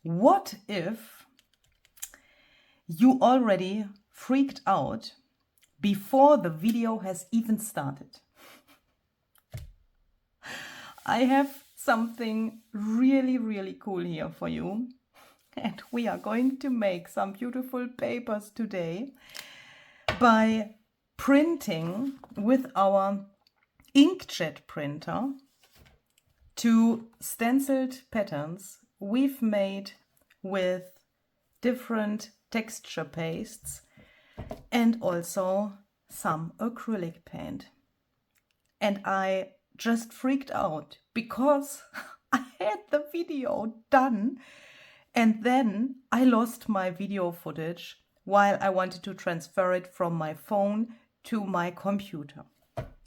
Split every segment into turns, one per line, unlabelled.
What if you already freaked out before the video has even started? I have something really, really cool here for you. And we are going to make some beautiful papers today by printing with our inkjet printer two stenciled patterns we've made with different texture pastes and also some acrylic paint. And I just freaked out because I had the video done and then I lost my video footage while I wanted to transfer it from my phone to my computer.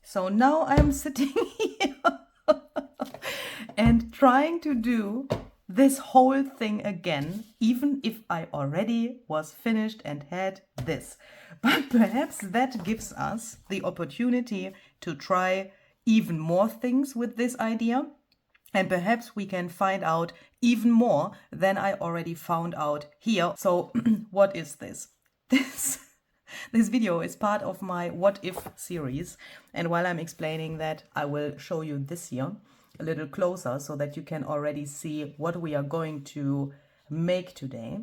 So now I'm sitting here and trying to do this whole thing again, even if I already was finished and had this. But perhaps that gives us the opportunity to try even more things with this idea. And perhaps we can find out even more than I already found out here. So what is this? This video is part of my What If series. And while I'm explaining that, I will show you this here a little closer so that you can already see what we are going to make today.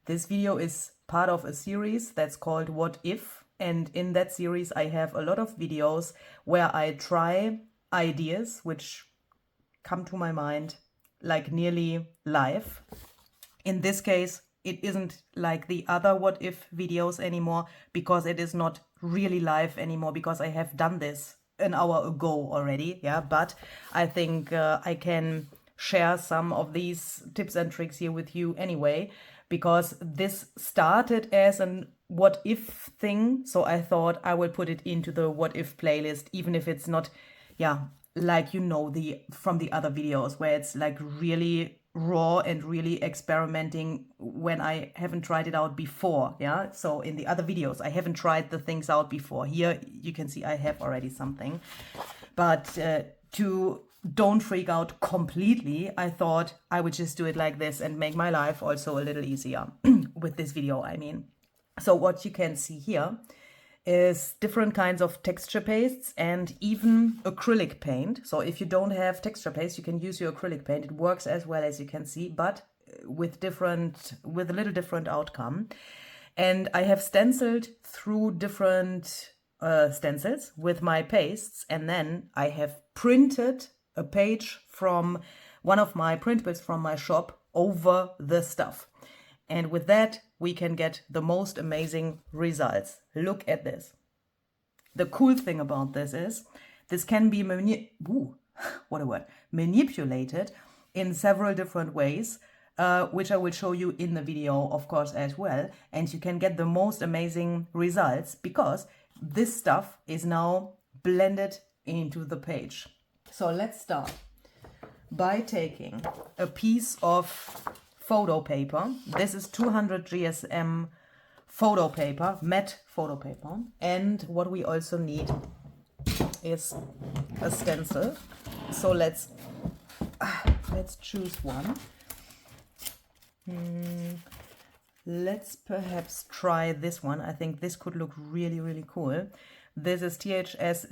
This video is part of a series that's called What If. And in that series, I have a lot of videos where I try ideas which come to my mind like nearly live. In this case, it isn't like the other What If videos anymore because it is not really live anymore because I have done this an hour ago already. Yeah, but I think I can share some of these tips and tricks here with you anyway, because this started as an What If thing. So I thought I will put it into the What If playlist, even if it's not, yeah, like, you know, from the other videos where it's like really raw and really experimenting when I haven't tried it out before. Yeah, so in the other videos I haven't tried the things out before. Here you can see I have already something, but to don't freak out completely, I thought I would just do it like this and make my life also a little easier with this video, I mean. So what you can see here is different kinds of texture pastes and even acrylic paint. So if you don't have texture paste, you can use your acrylic paint. It works as well, as you can see, but with a little different outcome. And I have stenciled through different stencils with my pastes, and then I have printed a page from one of my printables from my shop over the stuff. And with that, we can get the most amazing results. Look at this. The cool thing about this is this can be manipulated in several different ways, which I will show you in the video, of course, as well. And you can get the most amazing results because this stuff is now blended into the page. So let's start by taking a piece of photo paper. This is 200 GSM photo paper, matte photo paper. And what we also need is a stencil. So let's choose one. Let's perhaps try this one. I think this could look really, really cool. This is THS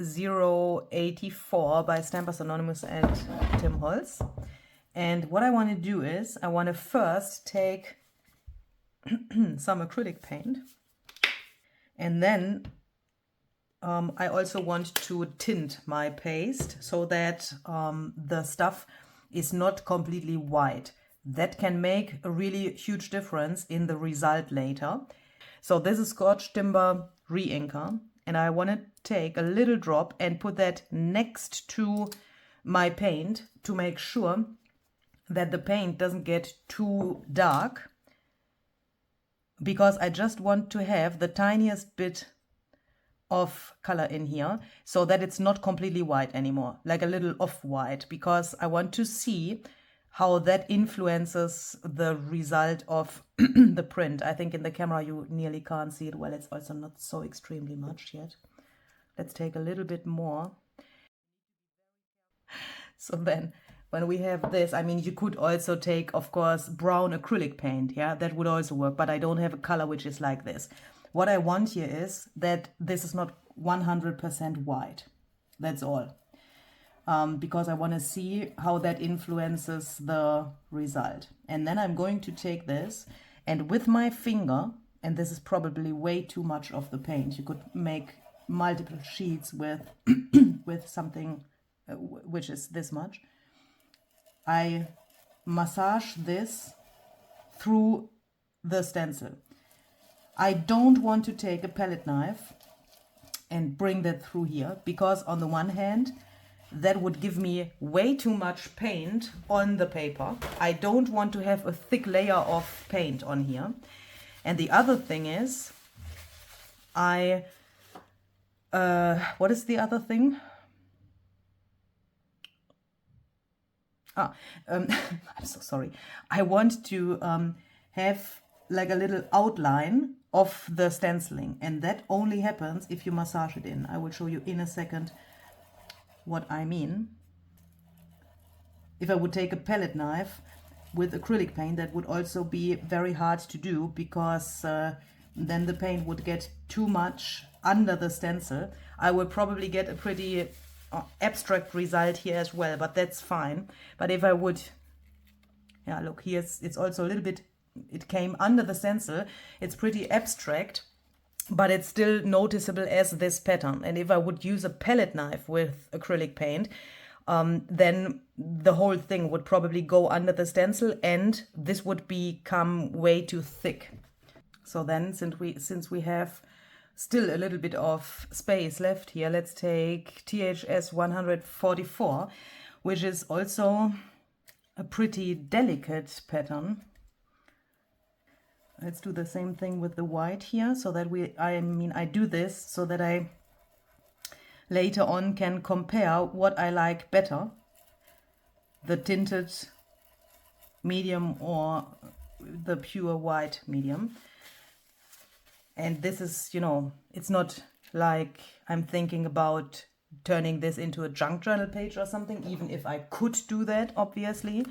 084 by Stampers Anonymous and Tim Holtz. And what I want to do is I want to first take some acrylic paint, and then I also want to tint my paste so that the stuff is not completely white. That can make a really huge difference in the result later. So this is Scotch Timber Re-Inker, and I want to take a little drop and put that next to my paint to make sure that the paint doesn't get too dark, because I just want to have the tiniest bit of color in here so that it's not completely white anymore, like a little off-white, because I want to see how that influences the result of the print. I think in the camera you nearly can't see it well. It's also not so extremely much yet. Let's take a little bit more. So then when we have this, I mean, you could also take, of course, brown acrylic paint. Yeah, that would also work, but I don't have a color which is like this. What I want here is that this is not 100% white. That's all. Because I want to see how that influences the result. And then I'm going to take this and with my finger, and this is probably way too much of the paint. You could make multiple sheets with, with something which is this much. I massage this through the stencil. I don't want to take a palette knife and bring that through here, because on the one hand, that would give me way too much paint on the paper. I don't want to have a thick layer of paint on here. And the other thing is, what is the other thing? I'm so sorry. I want to have like a little outline of the stenciling, and that only happens if you massage it in. I will show you in a second what I mean. If I would take a palette knife with acrylic paint, that would also be very hard to do, because then the paint would get too much under the stencil. I would probably get a pretty abstract result here as well, but that's fine. But if I would, yeah, look, here it's also a little bit, it came under the stencil. It's pretty abstract, but it's still noticeable as this pattern. And if I would use a palette knife with acrylic paint, then the whole thing would probably go under the stencil and this would become way too thick. So then, since we have still a little bit of space left here, let's take THS 144, which is also a pretty delicate pattern. Let's do the same thing with the white here, so that I do this so that I later on can compare what I like better, the tinted medium or the pure white medium. And this is, you know, it's not like I'm thinking about turning this into a junk journal page or something, even if I could do that, obviously.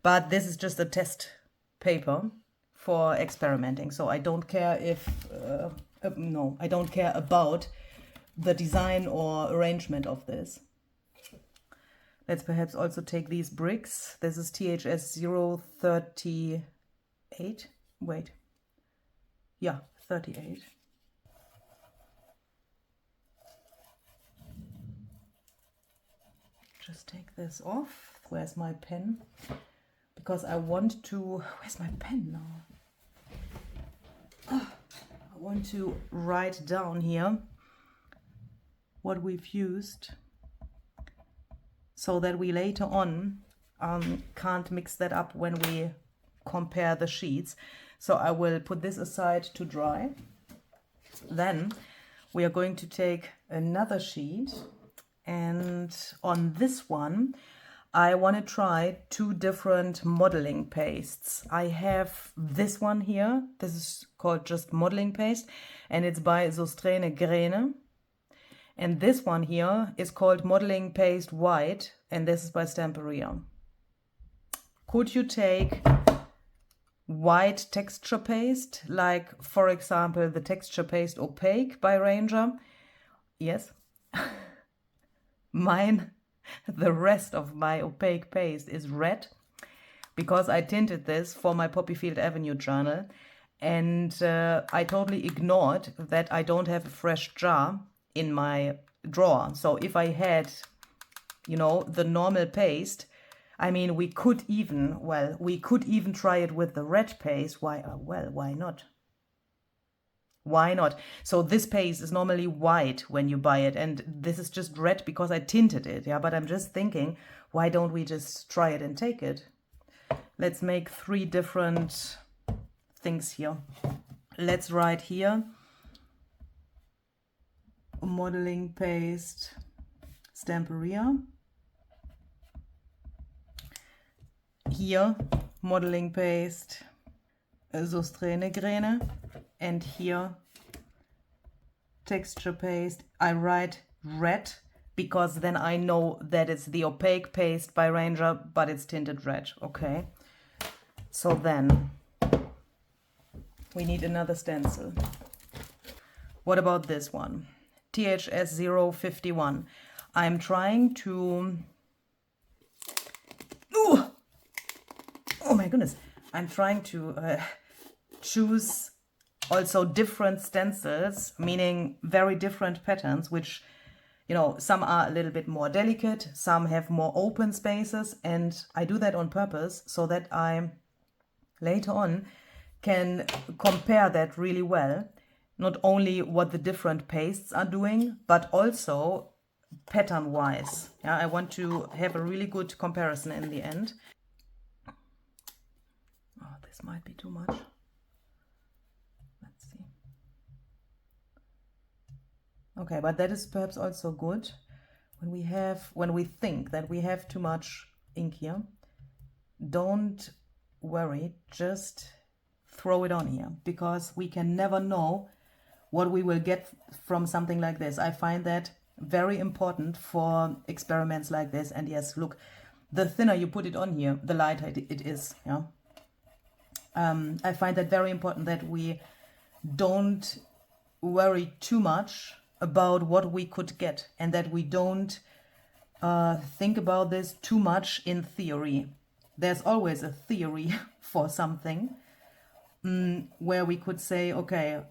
But this is just a test paper for experimenting. So I don't care if, no, I don't care about the design or arrangement of this. Let's perhaps also take these bricks. This is THS 038. Wait. Yeah, 38. Just take this off. Where's my pen? Because I want to, where's my pen now? Oh, I want to write down here what we've used, so that we later on can't mix that up when we compare the sheets. So I will put this aside to dry. Then we are going to take another sheet, and on this one I want to try two different modeling pastes. I have this one here. This is called just modeling paste, and it's by Sostrene Grene. And this one here is called modeling paste white, and this is by Stamperia. Could you take white texture paste, like for example the texture paste opaque by Ranger? Yes. Mine, the rest of my opaque paste is red, because I tinted this for my Poppyfield Avenue journal, and I totally ignored that I don't have a fresh jar in my drawer. So if I had, you know, the normal paste, I mean, we could even try it with the red paste. Why not? Why not? So this paste is normally white when you buy it, and this is just red because I tinted it. Yeah, but I'm just thinking, why don't we just try it and take it? Let's make 3 different things here. Let's write here modeling paste Stamperia. Here modeling paste Sostrene Grene, and here texture paste. I write red because then I know that it's the opaque paste by Ranger, but it's tinted red, okay? So then we need another stencil. What about this one? THS 051. I'm trying to... Ooh! Oh my goodness. I'm trying to choose also different stencils, meaning very different patterns, which, you know, some are a little bit more delicate, some have more open spaces, and I do that on purpose so that I later on can compare that really well. Not only what the different pastes are doing, but also pattern-wise. Yeah, I want to have a really good comparison in the end. Oh, this might be too much. Let's see. Okay, but that is perhaps also good when we think that we have too much ink here. Don't worry, just throw it on here, because we can never know what we will get from something like this. I find that very important for experiments like this. And yes, look, the thinner you put it on here, the lighter it is. Yeah. I find that very important, that we don't worry too much about what we could get, and that we don't think about this too much in theory. There's always a theory for something where we could say, okay,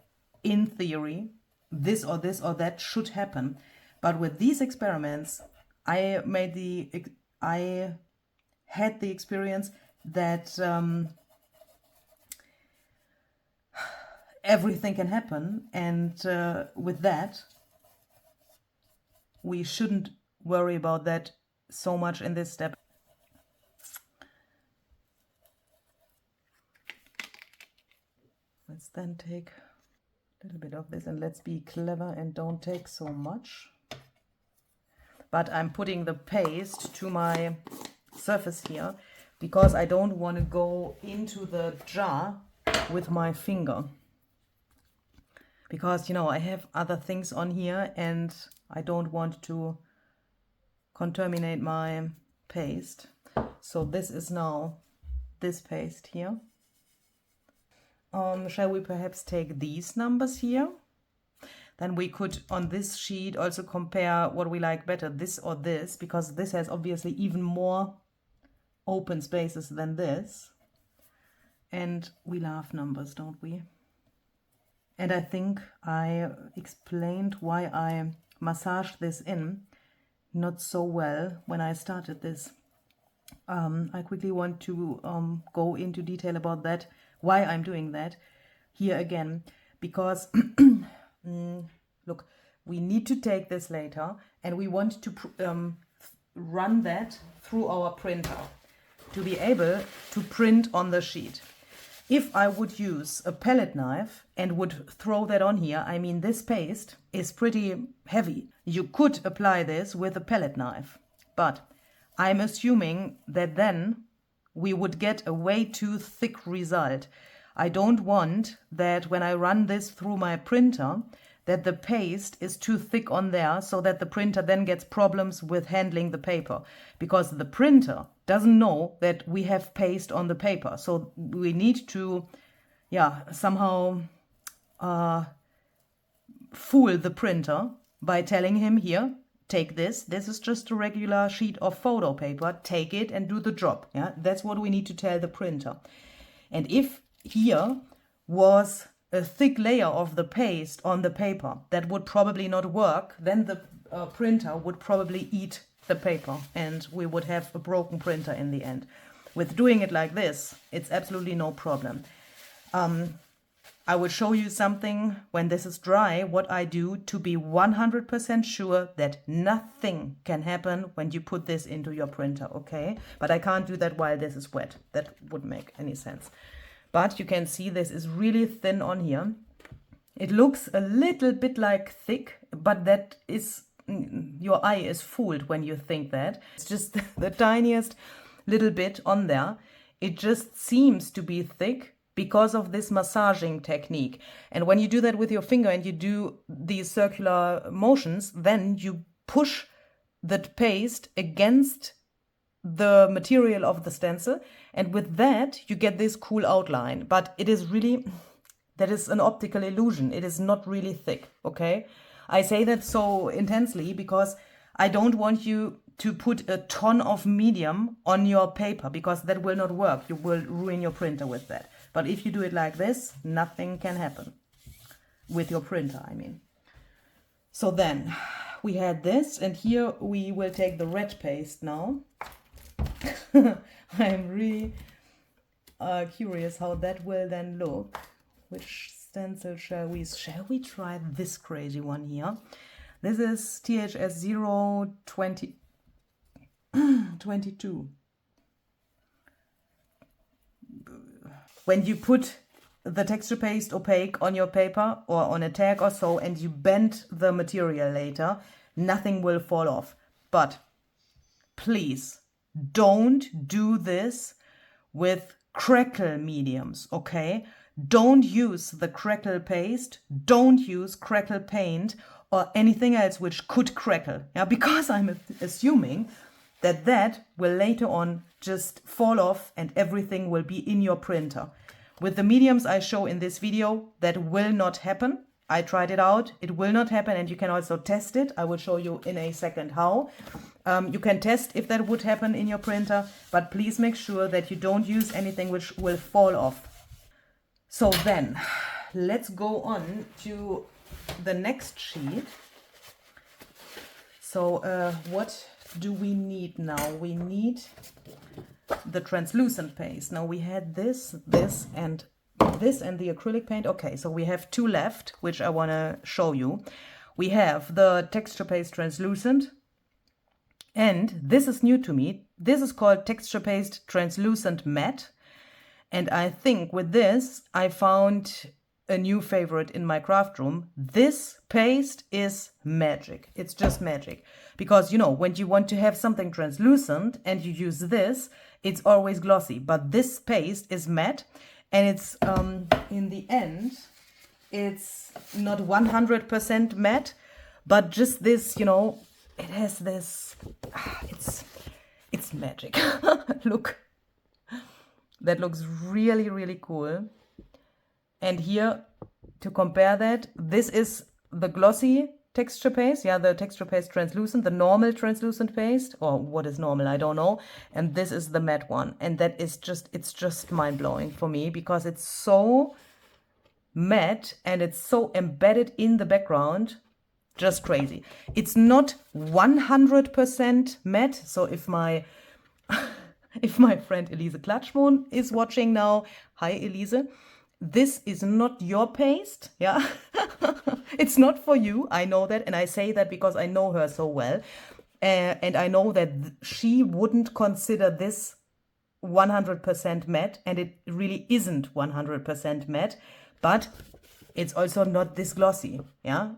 in theory, this or that should happen. But with these experiments, I had the experience that everything can happen, and with that, we shouldn't worry about that so much in this step. Let's then take a little bit of this, and let's be clever and don't take so much. But I'm putting the paste to my surface here because I don't want to go into the jar with my finger. Because, you know, I have other things on here and I don't want to contaminate my paste. So this is now this paste here. Shall we perhaps take these numbers here? Then we could, on this sheet, also compare what we like better, this or this, because this has obviously even more open spaces than this. And we love numbers, don't we? And I think I explained why I massaged this in not so well when I started this. I quickly want to go into detail about that, why I'm doing that here again, because look, we need to take this later and we want to run that through our printer to be able to print on the sheet. If I would use a palette knife and would throw that on here, I mean, this paste is pretty heavy. You could apply this with a palette knife, but I'm assuming that then we would get a way too thick result. I don't want that when I run this through my printer, that the paste is too thick on there so that the printer then gets problems with handling the paper, because the printer doesn't know that we have paste on the paper. So we need to, somehow fool the printer by telling him, here, take this. This is just a regular sheet of photo paper. Take it and do the job. Yeah, that's what we need to tell the printer. And if here was a thick layer of the paste on the paper, that would probably not work. Then the printer would probably eat the paper and we would have a broken printer in the end. With doing it like this, it's absolutely no problem. I will show you something when this is dry, what I do to be 100% sure that nothing can happen when you put this into your printer, okay? But I can't do that while this is wet. That wouldn't make any sense. But you can see this is really thin on here. It looks a little bit like thick, but that is, your eye is fooled when you think that. It's just the tiniest little bit on there. It just seems to be thick because of this massaging technique. And when you do that with your finger and you do these circular motions, then you push the paste against the material of the stencil, and with that you get this cool outline. But it is really, that is an optical illusion. It is not really thick, okay? I say that so intensely because I don't want you to put a ton of medium on your paper, because that will not work. You will ruin your printer with that. But if you do it like this, nothing can happen with your printer, I mean. So then we had this, and here we will take the red paste now. I'm really curious how that will then look. Which stencil shall we? Shall we try this crazy one here? This is THS 022. When you put the texture paste opaque on your paper or on a tag or so, and you bend the material later, nothing will fall off. But please don't do this with crackle mediums, okay? Don't use the crackle paste, don't use crackle paint or anything else which could crackle, yeah, because I'm assuming that that will later on just fall off and everything will be in your printer. With the mediums I show in this video, that will not happen. I tried it out, it will not happen, and you can also test it. I will show you in a second how. You can test if that would happen in your printer, but please make sure that you don't use anything which will fall off. So then, let's go on to the next sheet. So what do we need now? We need the translucent paste. Now we had this and the acrylic paint. Okay, so we have two left, which I want to show you. We have the texture paste translucent, and this is new to me. This is called texture paste translucent matte. And I think with this, I found a new favorite in my craft room. This paste is magic. It's just magic. Because, you know, when you want to have something translucent and you use this, it's always glossy. But this paste is matte, and it's, in the end, it's not 100% matte, but just this, you know, it has this, it's magic. Look. That looks really, really cool. And here, to compare that, this is the glossy texture paste. Yeah, the texture paste translucent, the normal translucent paste, or what is normal, I don't know. And this is the matte one. And that is just, it's just mind-blowing for me, because it's so matte and it's so embedded in the background. Just crazy. It's not 100% matte. So if my friend Elise Klatschmohn is watching now, hi Elise, this is not your paste, yeah? It's not for you, I know that, and I say that because I know her so well. And I know that she wouldn't consider this 100% matte, and it really isn't 100% matte, but it's also not this glossy, yeah?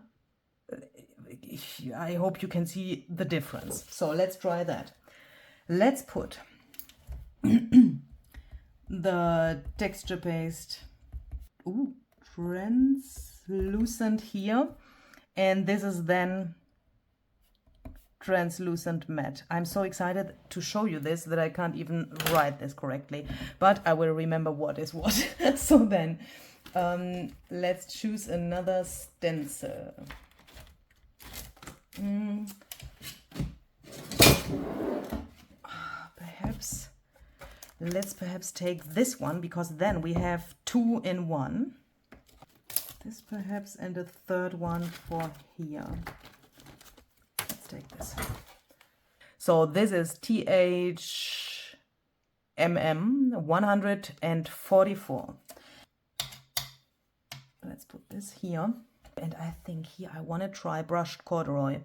I hope you can see the difference. So let's try that. Let's put the texture paste translucent here, and this is then translucent matte. I'm so excited to show you this that I can't even write this correctly, but I will remember what is what. So then let's choose another stencil. Let's perhaps take this one, because then we have two in one. This perhaps, and a third one for here. Let's take this. So this is THMM 144. Let's put this here. And I think here I want to try brushed corduroy.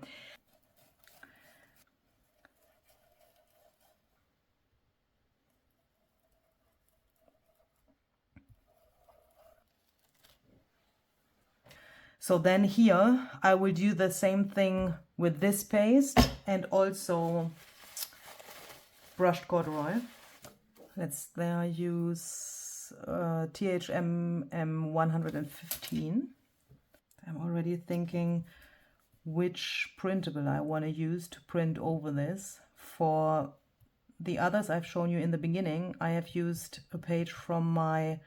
So then here I will do the same thing with this paste and also brushed corduroy. Let's there use THMM 115. I'm already thinking which printable I want to use to print over this. For the others I've shown you in the beginning, I have used a page from my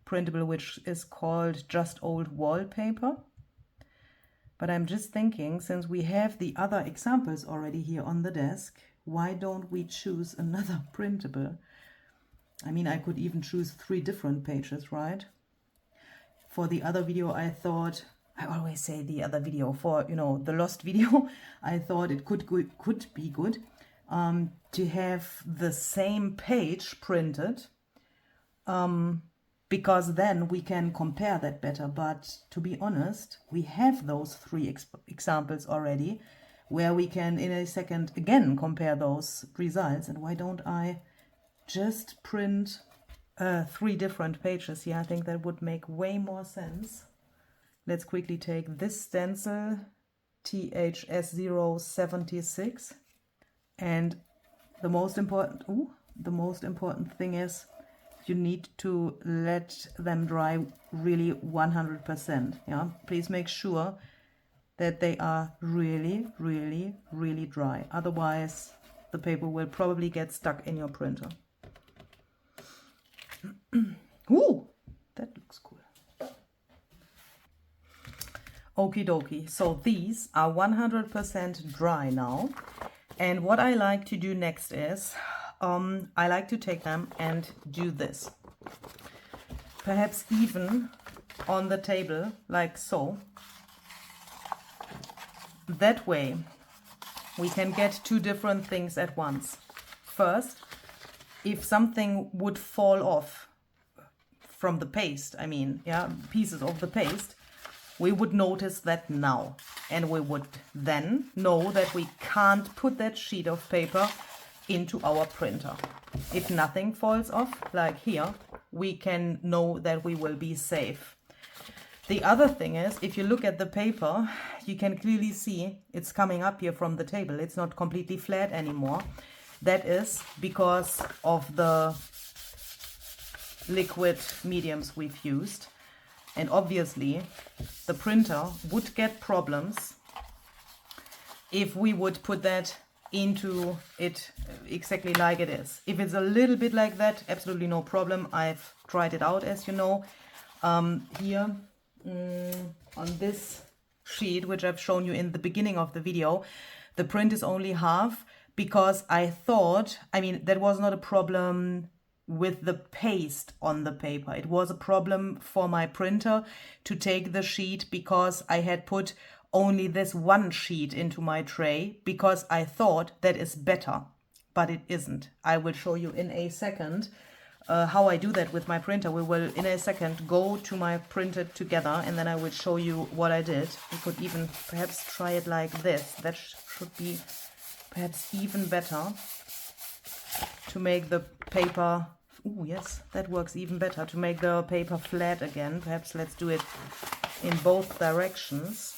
printable which is called Just Old Wallpaper. But I'm just thinking, since we have the other examples already here on the desk, why don't we choose another printable? I mean, I could even choose 3 different pages, right? For the other video, I thought, I always say the other video, for, you know, the lost video, I thought it could be good to have the same page printed, because then we can compare that better. But to be honest, we have those 3 examples already, where we can in a second again compare those results. And why don't I just print 3 different pages here? I think that would make way more sense. Let's quickly take this stencil, THS076, and the most important thing is you need to let them dry really 100%. Yeah, please make sure that they are really, really, really dry. Otherwise, the paper will probably get stuck in your printer. Ooh, that looks cool. Okie dokie. So these are 100% dry now. And what I like to do next is, I like to take them and do this. Perhaps even on the table, like so. That way, we can get 2 different things at once. First, if something would fall off from the paste, I mean, yeah, pieces of the paste, we would notice that now. And we would then know that we can't put that sheet of paper into our printer. If nothing falls off, like here, we can know that we will be safe. The other thing is, if you look at the paper, you can clearly see it's coming up here from the table. It's not completely flat anymore. That is because of the liquid mediums we've used. And obviously, the printer would get problems if we would put that into it exactly like it is. If it's a little bit like that, absolutely no problem. I've tried it out, as you know. Here on this sheet, which I've shown you in the beginning of the video, the print is only half, because I thought, I mean, that was not a problem with the paste on the paper. It was a problem for my printer to take the sheet, because I had put only this one sheet into my tray, because I thought that is better, but it isn't. I will show you in a second how I do that with my printer. We will in a second go to my printed together, and then I will show you what I did. You could even perhaps try it like this. That should be perhaps even better to make the paper. Oh yes, that works even better, to make the paper flat again. Perhaps let's do it in both directions,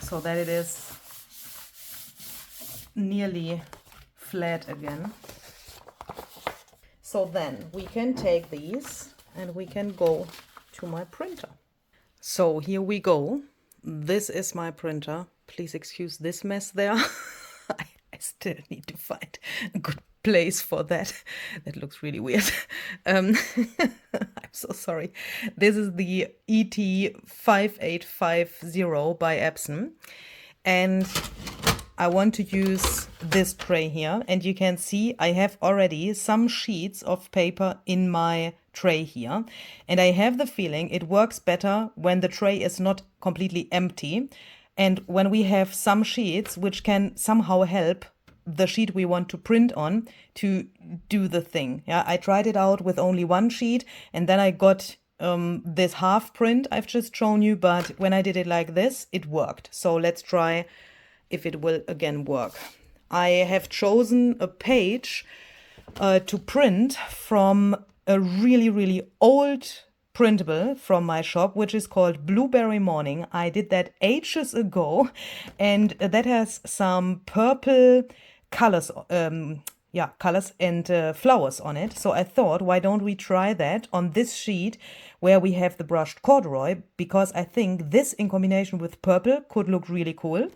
so that it is nearly flat again. So then we can take these and we can go to my printer. So here we go. This is my printer. Please excuse this mess there. I still need to find a good place for that. That looks really weird. I'm so sorry. This is the ET5850 by Epson. And I want to use this tray here. And you can see I have already some sheets of paper in my tray here. And I have the feeling it works better when the tray is not completely empty, and when we have some sheets which can somehow help the sheet we want to print on to do the thing. Yeah, I tried it out with only one sheet, and then I got this half print I've just shown you, but when I did it like this, it worked. So let's try if it will again work. I have chosen a page to print from a really, really old printable from my shop, which is called Blueberry Morning. I did that ages ago, and that has some purple colors, yeah, colors and flowers on it. So I thought, why don't we try that on this sheet where we have the brushed corduroy? Because I think this in combination with purple could look really cool.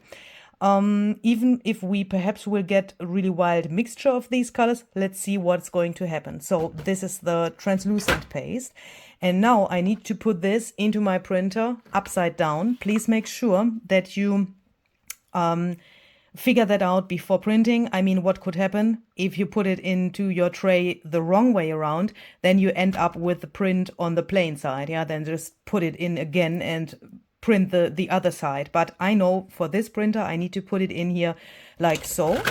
Even if we perhaps will get a really wild mixture of these colors, let's see what's going to happen. So this is the translucent paste. And now I need to put this into my printer upside down. Please make sure that you figure that out before printing. I mean, what could happen if you put it into your tray the wrong way around? Then you end up with the print on the plain side. Yeah, then just put it in again and print the other side. But I know for this printer, I need to put it in here like so.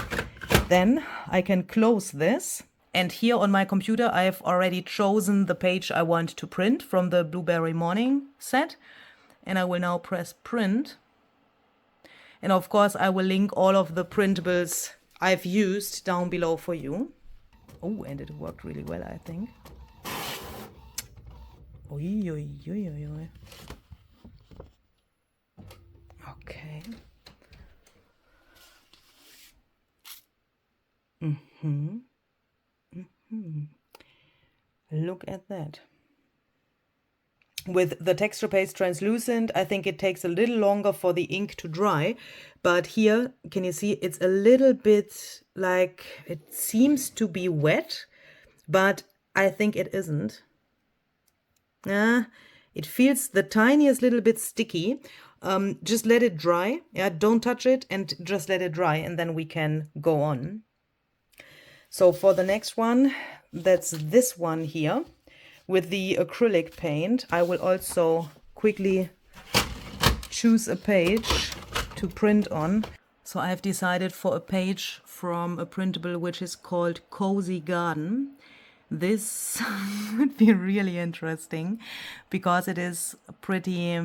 Then I can close this. And here on my computer, I have already chosen the page I want to print from the Blueberry Morning set. And I will now press print. And of course, I will link all of the printables I've used down below for you. Oh, and it worked really well, I think. Oi, oi, oi, oi, oi. Okay. Look at that. With the texture paste translucent, I think it takes a little longer for the ink to dry. But here, can you see, it's a little bit like, it seems to be wet, but I think it isn't. It feels the tiniest little bit sticky. Just let it dry. Yeah, don't touch it and just let it dry, and then we can go on. So for the next one, that's this one here. With the acrylic paint, I will also quickly choose a page to print on. So I've decided for a page from a printable which is called Cozy Garden. This would be really interesting because it is pretty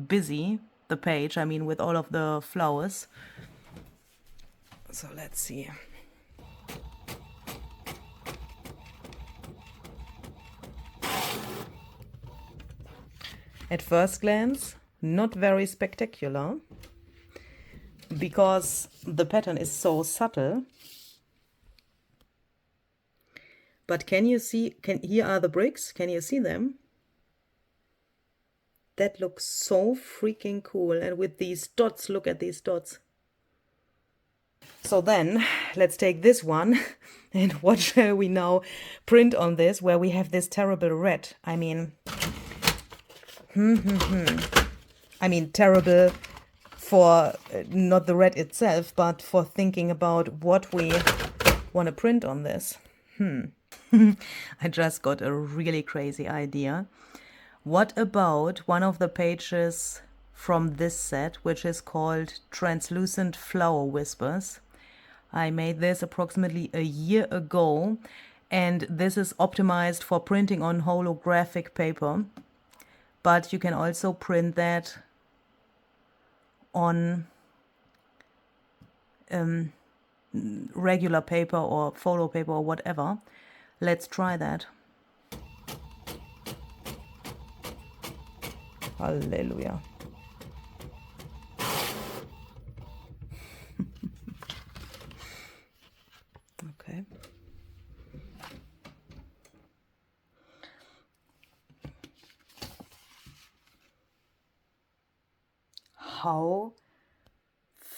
busy, the page, I mean, with all of the flowers. So let's see. At first glance, not very spectacular because the pattern is so subtle. But can you see, here are the bricks, can you see them? That looks so freaking cool. And with these dots, look at these dots. So then, let's take this one and what shall we now print on this where we have this terrible red? I mean, terrible for not the red itself, but for thinking about what we want to print on this. I just got a really crazy idea. What about one of the pages from this set, which is called Translucent Flower Whispers? I made this approximately a year ago, and this is optimized for printing on holographic paper. But you can also print that on regular paper or photo paper or whatever. Let's try that. Hallelujah. Okay. How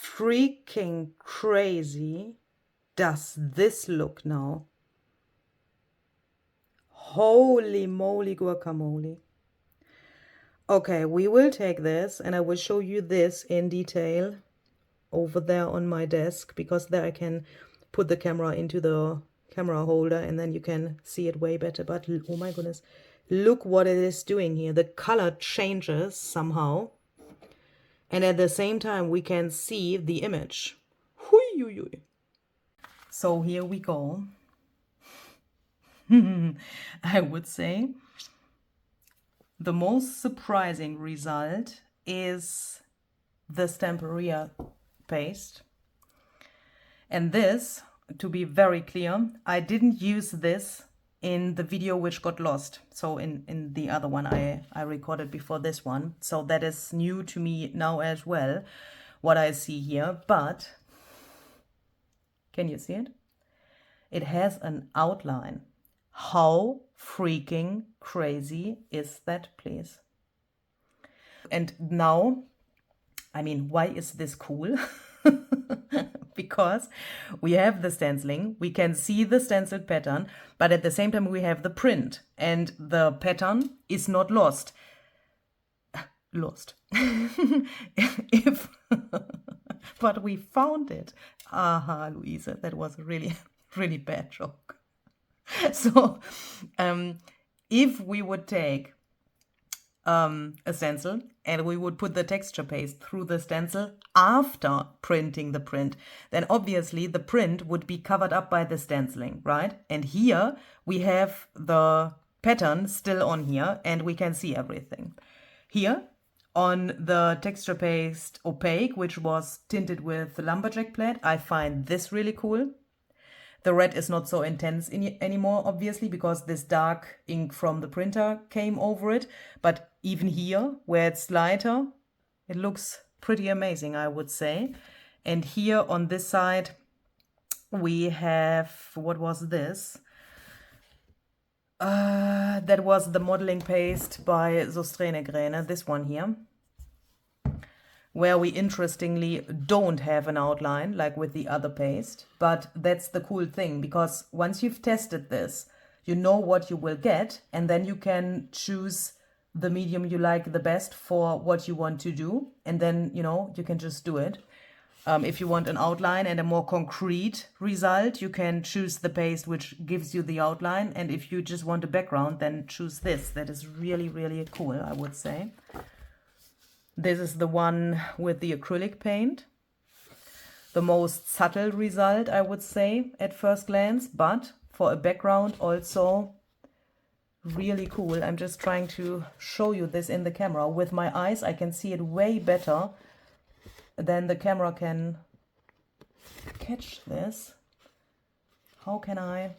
freaking crazy does this look now? Holy moly guacamole. Okay, we will take this and I will show you this in detail over there on my desk, because there I can put the camera into the camera holder and then you can see it way better. But oh my goodness, look what it is doing here. The color changes somehow. And at the same time, we can see the image. So here we go. I would say the most surprising result is the Stamperia paste. And this, to be very clear, I didn't use this in the video which got lost. So in the other one I recorded before this one. So that is new to me now as well, what I see here. But can you see it? it has an outline. How freaking crazy is that, please? And now, I mean, why is this cool? Because we have the stenciling, we can see the stenciled pattern, but at the same time we have the print, and the pattern is not lost. If but we found it. Aha, Luise, that was a really, really bad joke. So, if we would take a stencil and we would put the texture paste through the stencil after printing the print, then obviously the print would be covered up by the stenciling, right? And here we have the pattern still on here and we can see everything. Here on the texture paste opaque, which was tinted with lumberjack plaid, I find this really cool. The red is not so intense anymore, obviously, because this dark ink from the printer came over it. But even here, where it's lighter, it looks pretty amazing, I would say. And here on this side, we have, what was this? That was the modeling paste by Sostrenegräne, this one here, where we interestingly don't have an outline like with the other paste. But that's the cool thing, because once you've tested this, you know what you will get, and then you can choose the medium you like the best for what you want to do, and then, you know, you can just do it. If you want an outline and a more concrete result, you can choose the paste which gives you the outline, and if you just want a background, then choose this. That is really, really cool, I would say. This is the one with the acrylic paint. The most subtle result, I would say, at first glance, but for a background also really cool. I'm just trying to show you this in the camera. With my eyes, I can see it way better than the camera can catch this. How can I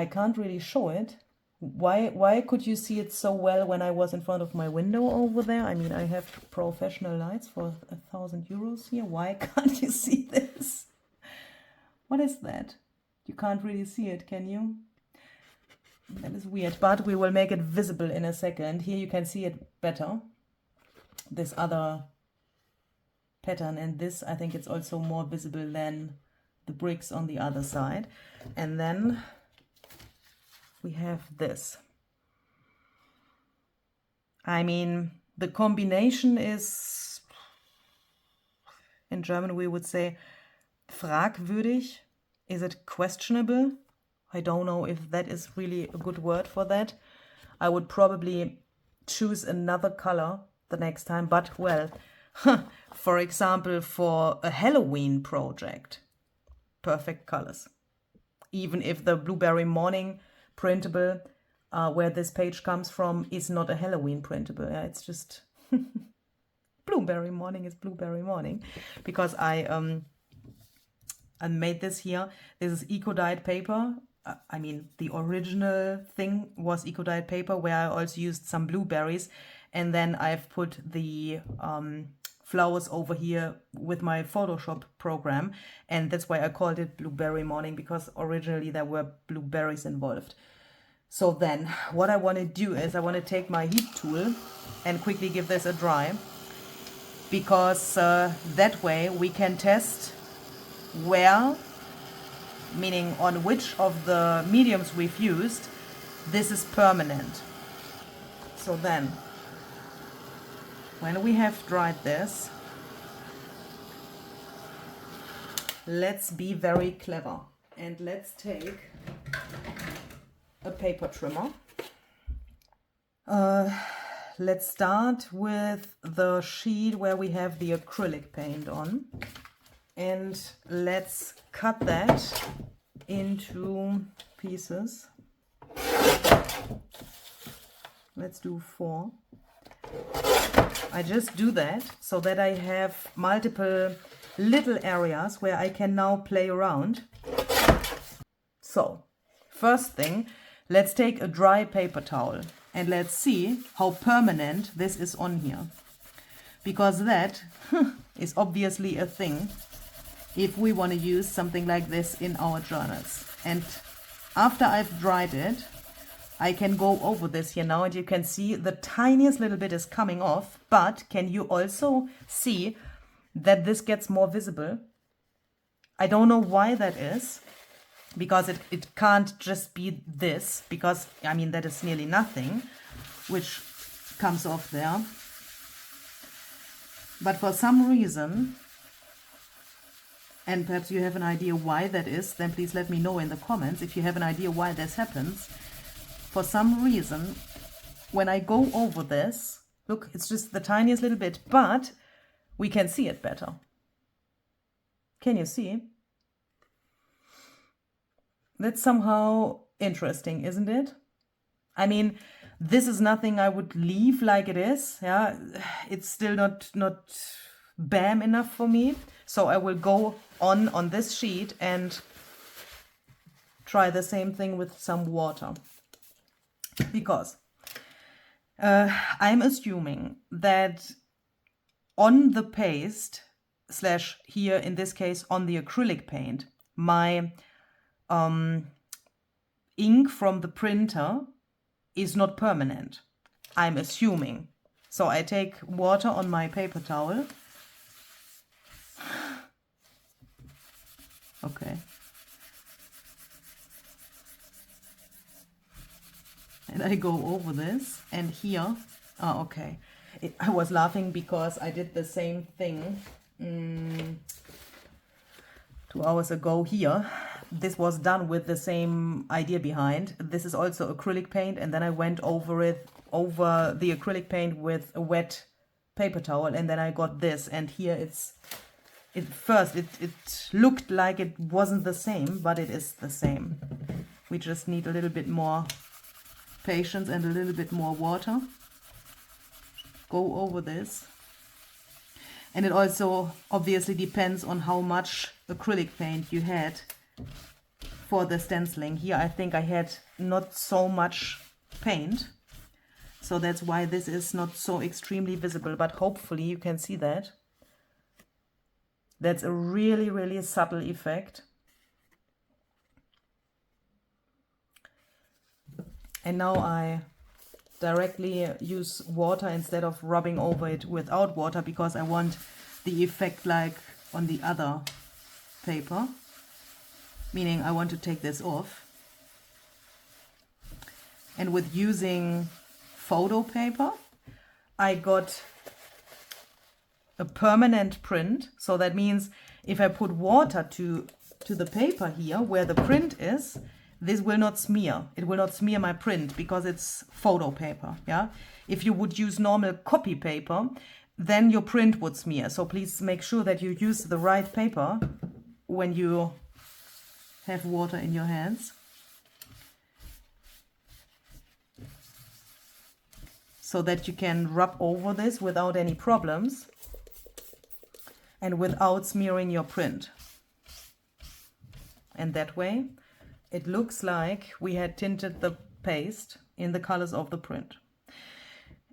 can't really show it. Why could you see it so well when I was in front of my window over there? I mean, I have professional lights for 1,000 euros here. Why can't you see this? What is that? You can't really see it, can you? That is weird, but we will make it visible in a second. Here you can see it better. This other pattern, and this, I think it's also more visible than the bricks on the other side. And then we have this. I mean, the combination is, in German we would say, fragwürdig. Is it questionable? I don't know if that is really a good word for that. I would probably choose another color the next time, but well, for example, for a Halloween project, perfect colors. Even if the Blueberry Morning printable, where this page comes from, is not a Halloween printable. It's just Blueberry Morning is Blueberry Morning, because I made this here. This is eco-dyed paper. I mean, the original thing was eco-dyed paper, where I also used some blueberries, and then I've put the flowers over here with my Photoshop program, and that's why I called it Blueberry Morning, because originally there were blueberries involved. So then what I want to do is I want to take my heat tool and quickly give this a dry, because that way we can test where, meaning on which of the mediums we've used, this is permanent. So then, when we have dried this, let's be very clever and let's take a paper trimmer. Let's start with the sheet where we have the acrylic paint on, and let's cut that into pieces. Let's do 4. I just do that so that I have multiple little areas where I can now play around. So, first thing, let's take a dry paper towel and let's see how permanent this is on here. Because that is obviously a thing. if we want to use something like this in our journals. And after I've dried it, I can go over this here now, and you can see the tiniest little bit is coming off, but can you also see that this gets more visible? I don't know why that is, because it can't just be this, because, I mean, that is nearly nothing, which comes off there. But for some reason, and perhaps you have an idea why that is, then please let me know in the comments if you have an idea why this happens. For some reason, when I go over this, look, it's just the tiniest little bit, but we can see it better. Can you see? That's somehow interesting, isn't it? I mean, this is nothing I would leave like it is. Yeah, it's still not bam enough for me. So I will go on this sheet and try the same thing with some water. Because I'm assuming that on the paste slash here in this case on the acrylic paint, my ink from the printer is not permanent. I'm assuming. So I take water on my paper towel. Okay. And I go over this, and here, okay. I was laughing because I did the same thing 2 hours ago here. This was done with the same idea behind. This is also acrylic paint, and then I went over the acrylic paint with a wet paper towel, and then I got this, and here it looked like it wasn't the same, but it is the same. We just need a little bit more patience and a little bit more water. Go over this. And it also obviously depends on how much acrylic paint you had for the stenciling. Here I think I had not so much paint, so that's why this is not so extremely visible, but hopefully you can see that. That's a really, really subtle effect. And now I directly use water instead of rubbing over it without water, because I want the effect like on the other paper, meaning I want to take this off. And with using photo paper, I got a permanent print. So that means if I put water to the paper here where the print is, this will not smear. It will not smear my print because it's photo paper. Yeah. If you would use normal copy paper, then your print would smear. So please make sure that you use the right paper when you have water in your hands. So that you can rub over this without any problems and without smearing your print. And that way it looks like we had tinted the paste in the colors of the print.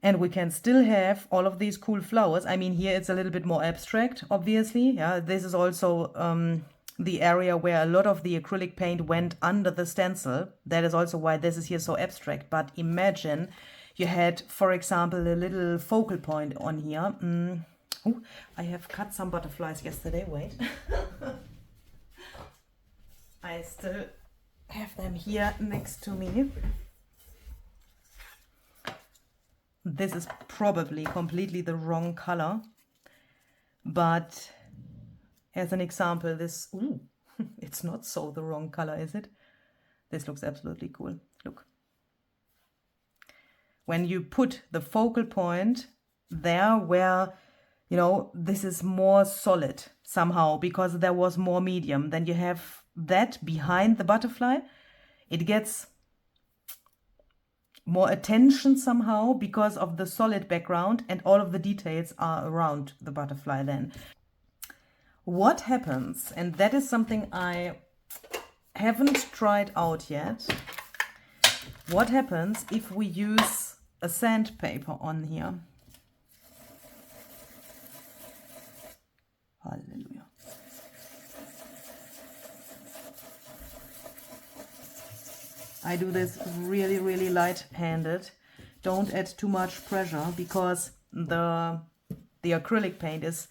And we can still have all of these cool flowers. I mean, here it's a little bit more abstract, obviously. Yeah, this is also the area where a lot of the acrylic paint went under the stencil. That is also why this is here so abstract. But imagine you had, for example, a little focal point on here. Oh, I have cut some butterflies yesterday. Wait. I still have them here next to me. This is probably completely the wrong color, but as an example, this, ooh, it's not so the wrong color, is it? This looks absolutely cool. Look. When you put the focal point there where, you know, this is more solid somehow because there was more medium, then you have that behind the butterfly. It gets more attention somehow because of the solid background, and all of the details are around the butterfly then. What happens, and that is something I haven't tried out yet, what happens if we use a sandpaper on here? Hallelujah. I do this really, really light-handed. Don't add too much pressure because the acrylic paint is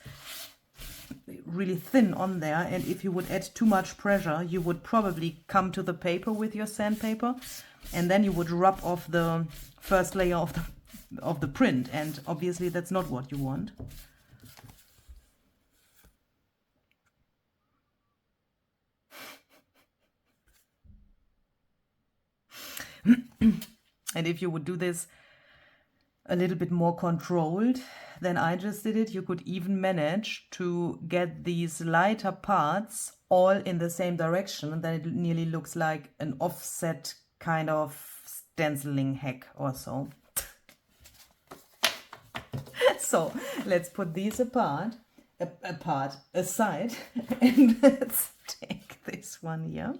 really thin on there, and if you would add too much pressure, you would probably come to the paper with your sandpaper, and then you would rub off the first layer of the print, and obviously that's not what you want. And if you would do this a little bit more controlled than I just did it, you could even manage to get these lighter parts all in the same direction, and then it nearly looks like an offset kind of stenciling hack or so. So let's put these aside, and let's take this one here.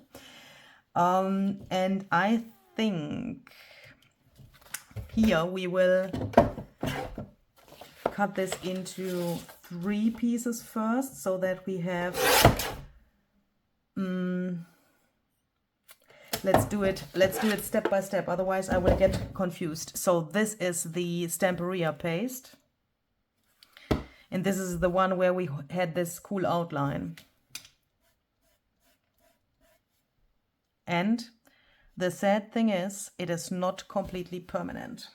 And I think here we will cut this into 3 pieces first, so that we have, let's do it step by step, otherwise I will get confused. So this is the Stamperia paste, and this is the one where we had this cool outline. And the sad thing is, it is not completely permanent.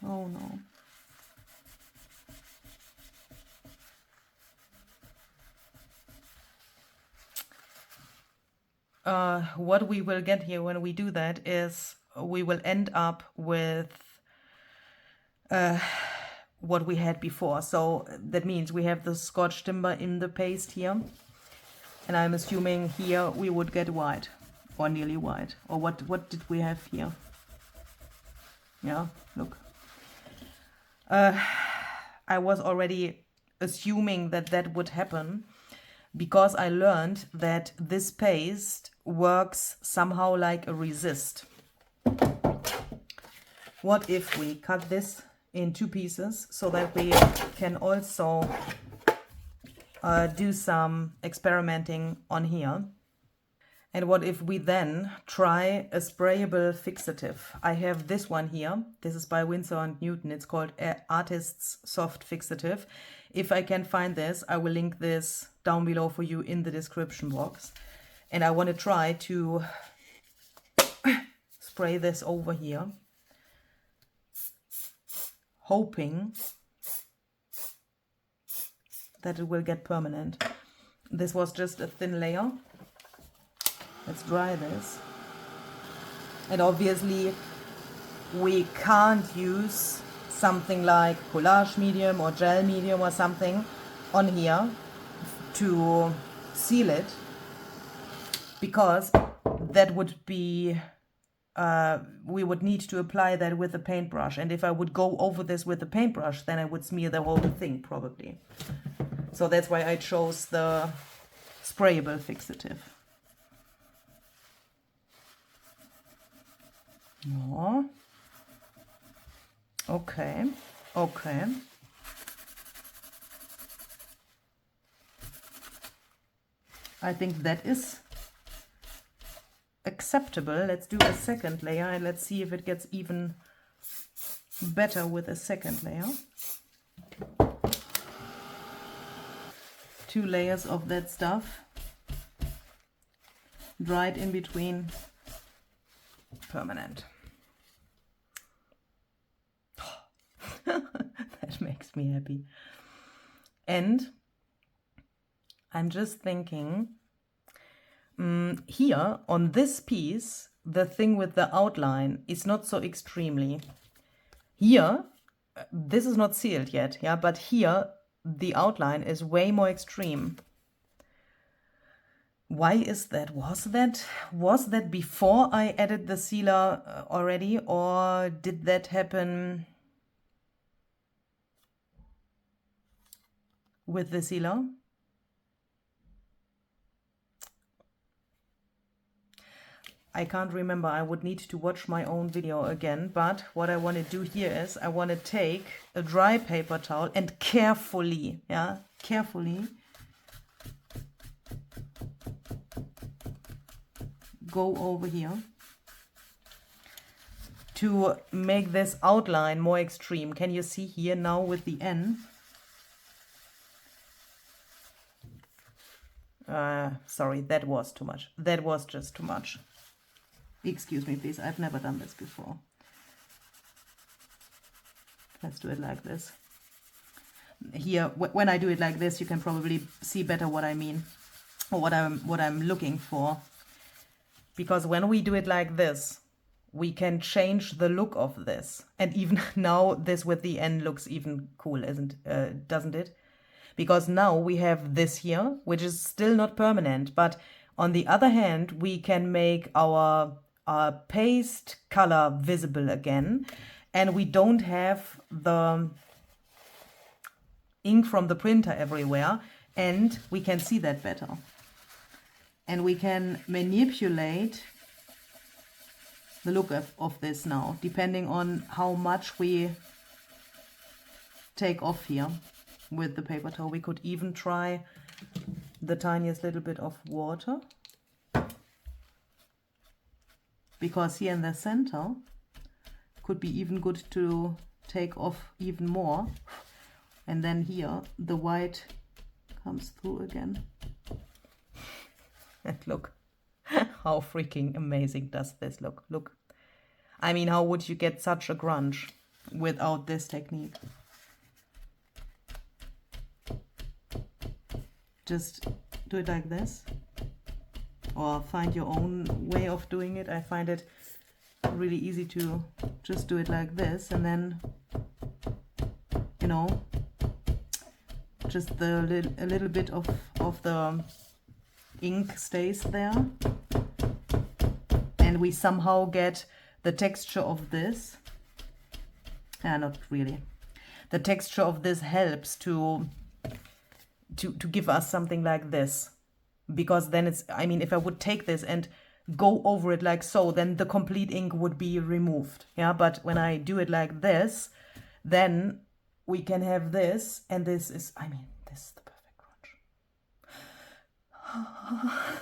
Oh no. What we will get here when we do that is we will end up with what we had before. So that means we have the Scotch timber in the paste here, and I'm assuming here we would get white or nearly white. Or what did we have here? Yeah, look. I was already assuming that that would happen, because I learned that this paste works somehow like a resist. What if we cut this in 2 pieces so that we can also do some experimenting on here? And what if we then try a sprayable fixative? I have this one here. This is by Winsor & Newton. It's called Artist's Soft Fixative. If I can find this, I will link this down below for you in the description box. And I want to try to spray this over here, hoping that it will get permanent. This was just a thin layer. Let's dry this. And obviously we can't use something like collage medium or gel medium or something on here to seal it, because that would be, we would need to apply that with a paintbrush. And if I would go over this with a paintbrush, then I would smear the whole thing probably. So that's why I chose the sprayable fixative. Oh. Okay, okay. I think that is acceptable. Let's do a second layer and let's see if it gets even better with a second layer. 2 layers of that stuff, dried in between, permanent. That makes me happy. And I'm just thinking, here on this piece, the thing with the outline is not so extremely. Here, this is not sealed yet, yeah, but here the outline is way more extreme. Why is that? Was that before I added the sealer already, or did that happen with the sealer? I can't remember. I would need to watch my own video again. But what I want to do here is I want to take a dry paper towel and carefully, yeah, carefully go over here to make this outline more extreme. Can you see here now with the N? Sorry, that was too much. That was just too much. Excuse me, please. I've never done this before. Let's do it like this. Here, when I do it like this, you can probably see better what I mean, or what I'm looking for. Because when we do it like this, we can change the look of this. And even now, this with the N looks even cool, doesn't it? Because now we have this here, which is still not permanent. But on the other hand, we can make our paste color visible again. And we don't have the ink from the printer everywhere. And we can see that better. And we can manipulate the look of this now, depending on how much we take off here with the paper towel. We could even try the tiniest little bit of water, because here in the center could be even good to take off even more, and then here the white comes through again. And look, how freaking amazing does this look. Look, I mean, how would you get such a grunge without this technique? Just do it like this, or find your own way of doing it. I find it really easy to just do it like this, and then, you know, just a little bit of the ink stays there, and we somehow get the texture of this. Not really. The texture of this helps to give us something like this, because then it's, I mean, if I would take this and go over it like so, then the complete ink would be removed. Yeah, but when I do it like this, then we can have this, and this is, I mean, this is the perfect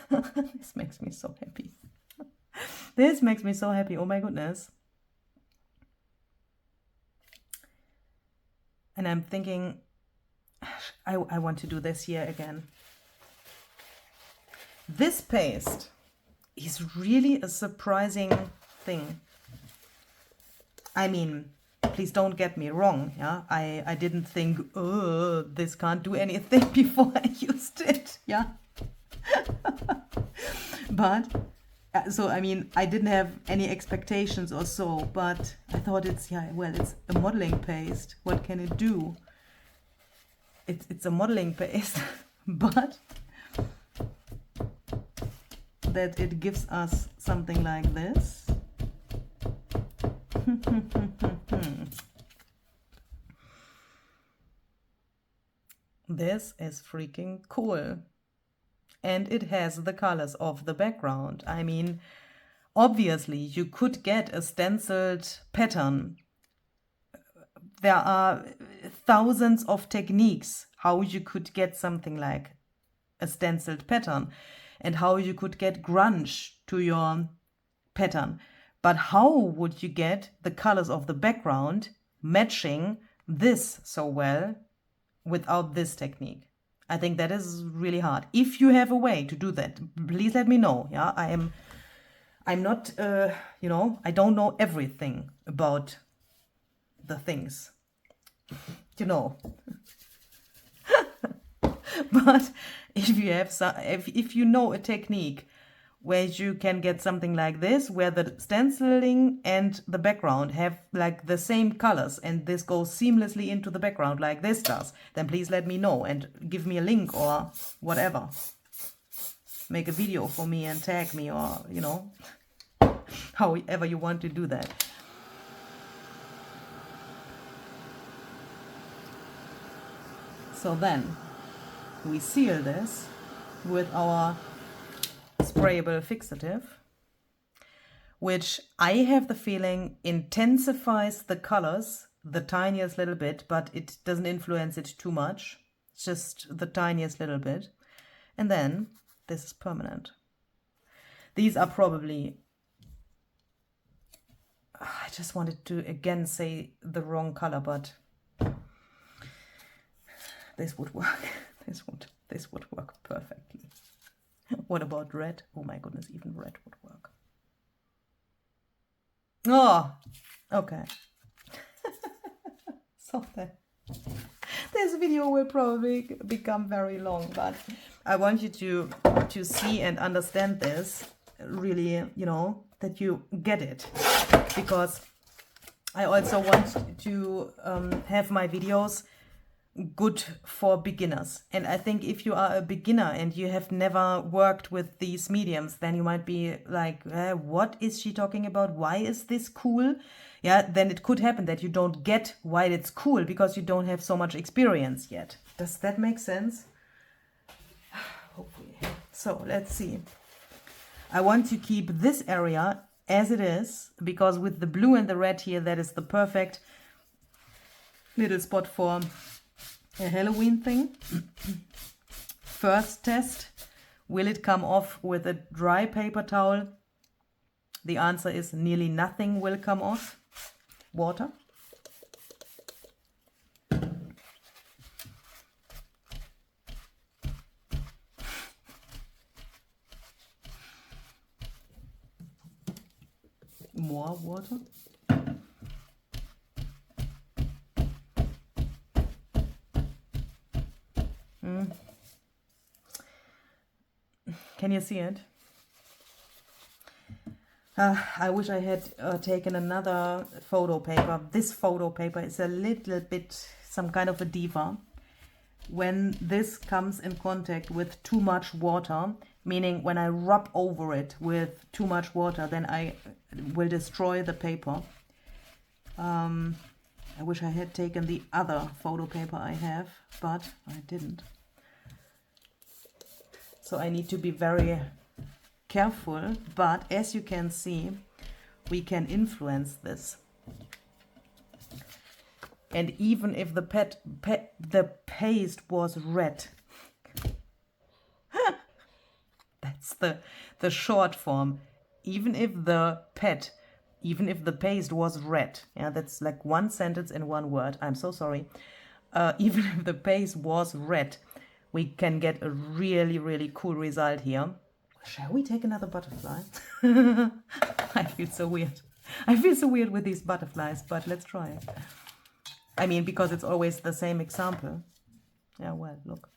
crunch. This makes me so happy. This makes me so happy. Oh my goodness. And I'm thinking, I want to do this here again. This paste is really a surprising thing. I mean, please don't get me wrong. Yeah, I didn't think, oh, this can't do anything before I used it. Yeah. But so, I mean, I didn't have any expectations or so, but I thought it's, yeah, well, it's a modeling paste. What can it do? It's a modeling paste, but that it gives us something like this. This is freaking cool. And it has the colors of the background. I mean, obviously you could get a stenciled pattern. There are thousands of techniques how you could get something like a stenciled pattern, and how you could get grunge to your pattern. But how would you get the colors of the background matching this so well without this technique? I think that is really hard. If you have a way to do that, please let me know. Yeah, I'm not, you know, I don't know everything about the things, you know. But if you have some, if you know a technique where you can get something like this, where the stenciling and the background have like the same colors, and this goes seamlessly into the background like this does, then please let me know and give me a link or whatever. Make a video for me and tag me, or, you know, however you want to do that. So then we seal this with our sprayable fixative, which I have the feeling intensifies the colors the tiniest little bit, but it doesn't influence it too much. It's just the tiniest little bit. And then this is permanent. These are probably, I just wanted to again say the wrong color, but this would work. This would work perfectly. What about red? Oh my goodness, even red would work. Oh, okay. So this video will probably become very long, but I want you to see and understand this really, you know, that you get it, because I also want to have my videos good for beginners. And I think if you are a beginner and you have never worked with these mediums, then you might be like, what is she talking about? Why is this cool? Yeah, then it could happen that you don't get why it's cool because you don't have so much experience yet. Does that make sense? Hopefully. So let's see. I want to keep this area as it is, because with the blue and the red here, that is the perfect little spot for a Halloween thing. First test, will it come off with a dry paper towel? The answer is nearly nothing will come off. Water. More water. Can you see it? I wish I had taken another photo paper. This photo paper is a little bit some kind of a diva. When this comes in contact with too much water, meaning when I rub over it with too much water, then I will destroy the paper. I wish I had taken the other photo paper I have, but I didn't. So I need to be very careful, but as you can see, we can influence this. And even if the paste was red, that's the short form. Even if the paste was red, yeah, that's like one sentence in one word. I'm so sorry. Even if the paste was red, we can get a really, really cool result here. Shall we take another butterfly? I feel so weird. I feel so weird with these butterflies, but let's try it. I mean, because it's always the same example. Yeah, well, look.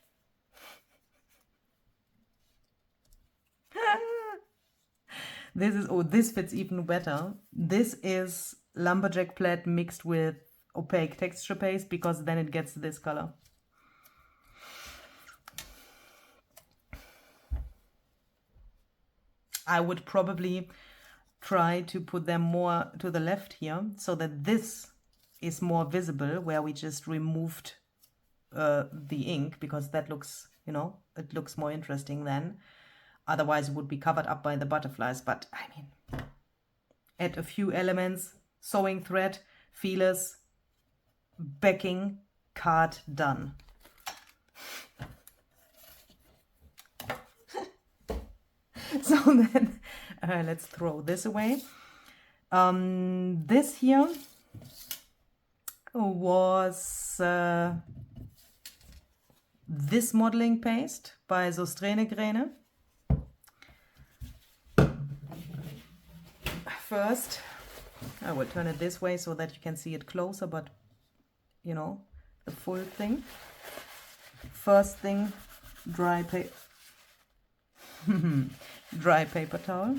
This fits even better. This is lumberjack plaid mixed with opaque texture paste, because then it gets this color. I would probably try to put them more to the left here, so that this is more visible, where we just removed the ink, because that looks, you know, it looks more interesting then. Otherwise it would be covered up by the butterflies. But I mean, add a few elements, sewing thread, feelers, backing, card, done. So then let's throw this away. This here was this modeling paste by Sostrene. First, I will turn it this way so that you can see it closer, but you know, the full thing. First thing, dry paper. Dry paper towel.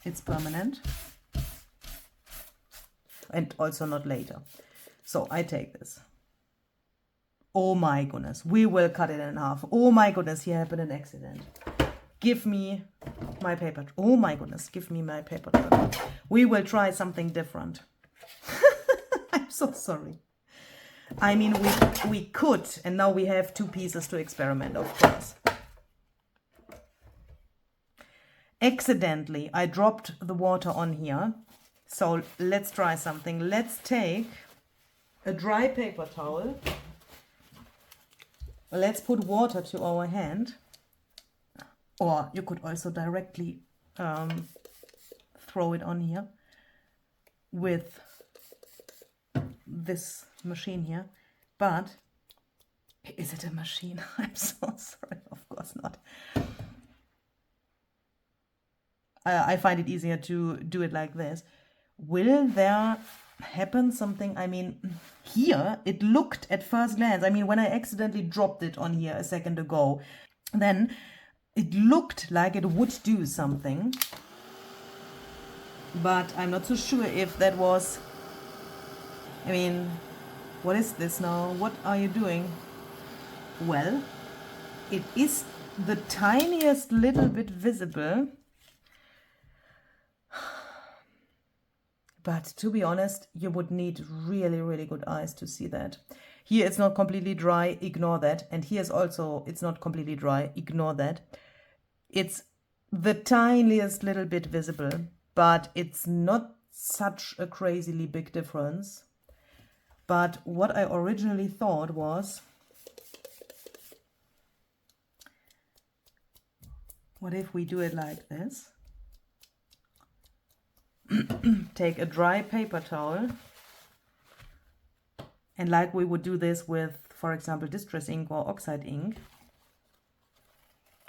It's permanent and also not later. So I take this. Oh my goodness, we will cut it in half. Oh my goodness, here happened an accident. Give me my paper. Oh my goodness, give me my paper towel. We will try something different. I'm so sorry. I mean, we could, and now we have two pieces to experiment, of course. accidentally I dropped the water on here. So let's try something. Let's take a dry paper towel. Let's put water to our hand. Or you could also directly throw it on here with this machine here. But is it a machine? I'm so sorry, of course not. I find it easier to do it like this. Will there happen something? I mean, here it looked at first glance, I mean, when I accidentally dropped it on here a second ago, then it looked like it would do something. But I'm not so sure if that was, I mean, what is this now? What are you doing? Well, it is the tiniest little bit visible. But to be honest, you would need really, really good eyes to see that. Here it's not completely dry, ignore that. And here's also, it's not completely dry, ignore that. It's the tiniest little bit visible, but it's not such a crazily big difference. But what I originally thought was, what if we do it like this? Take a dry paper towel, and like we would do this with, for example, distress ink or oxide ink,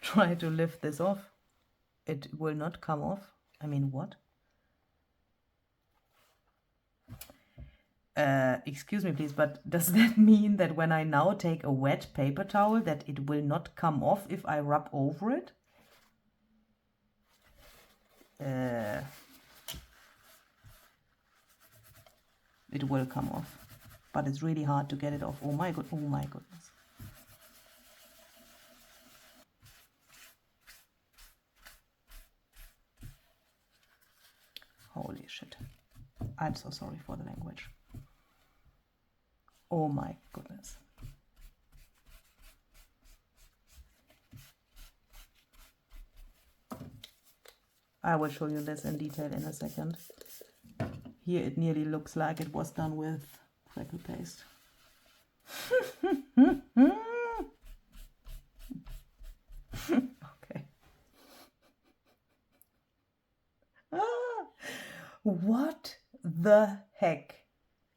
try to lift this off. It will not come off. I mean, what? Excuse me, please, but does that mean that when I now take a wet paper towel that it will not come off if I rub over it? It will come off, but it's really hard to get it off. Oh my goodness. Holy shit. I'm so sorry for the language. Oh my goodness. I will show you this in detail in a second. Here it nearly looks like it was done with crackle paste. Okay. What the heck?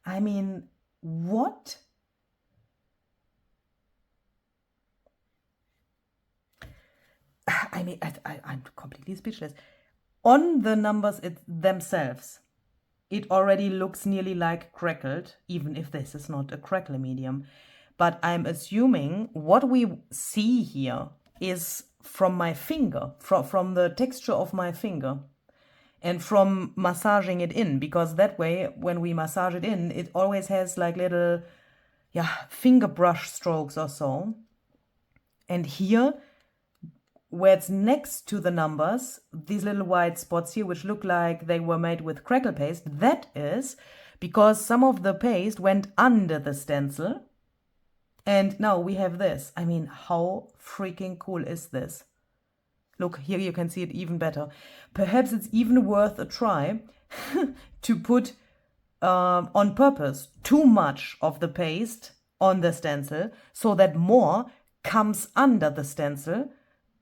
I mean, what? I mean, I'm completely speechless. On the numbers themselves, it already looks nearly like crackled, even if this is not a crackle medium. But I'm assuming what we see here is from my finger, from the texture of my finger, and from massaging it in, because that way, when we massage it in, it always has like little, finger brush strokes or so. And here, where it's next to the numbers, these little white spots here, which look like they were made with crackle paste, that is because some of the paste went under the stencil. And now we have this. I mean, how freaking cool is this? Look, here you can see it even better. Perhaps it's even worth a try to put on purpose too much of the paste on the stencil so that more comes under the stencil.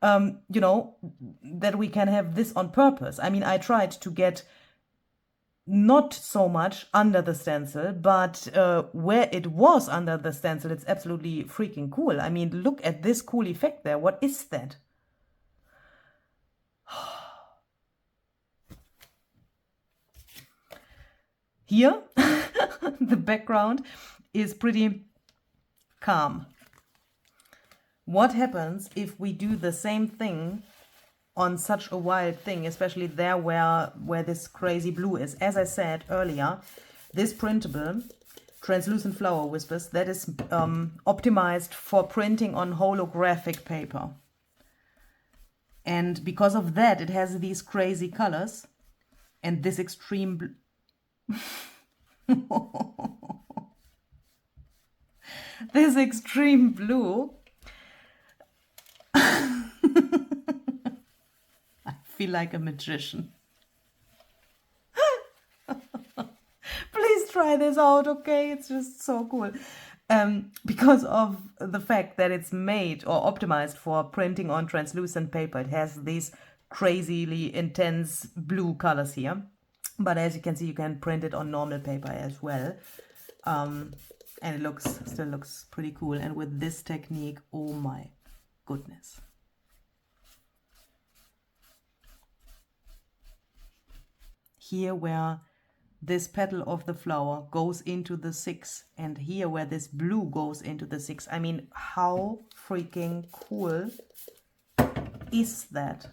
You know, that we can have this on purpose. I mean, I tried to get not so much under the stencil, but where it was under the stencil, it's absolutely freaking cool. I mean, look at this cool effect there. What is that? Here, the background is pretty calm. What happens if we do the same thing on such a wild thing, especially there where this crazy blue is? As I said earlier, this printable translucent flower whispers, that is optimized for printing on holographic paper. And because of that, it has these crazy colors and this extreme this extreme blue. I feel like a magician. Please try this out, okay? It's just so cool. Because of the fact that it's made or optimized for printing on translucent paper, it has these crazily intense blue colors here. But as you can see, you can print it on normal paper as well. And it still looks pretty cool. And with this technique, oh my goodness. Here where this petal of the flower goes into the 6, and here where this blue goes into the 6. I mean, how freaking cool is that?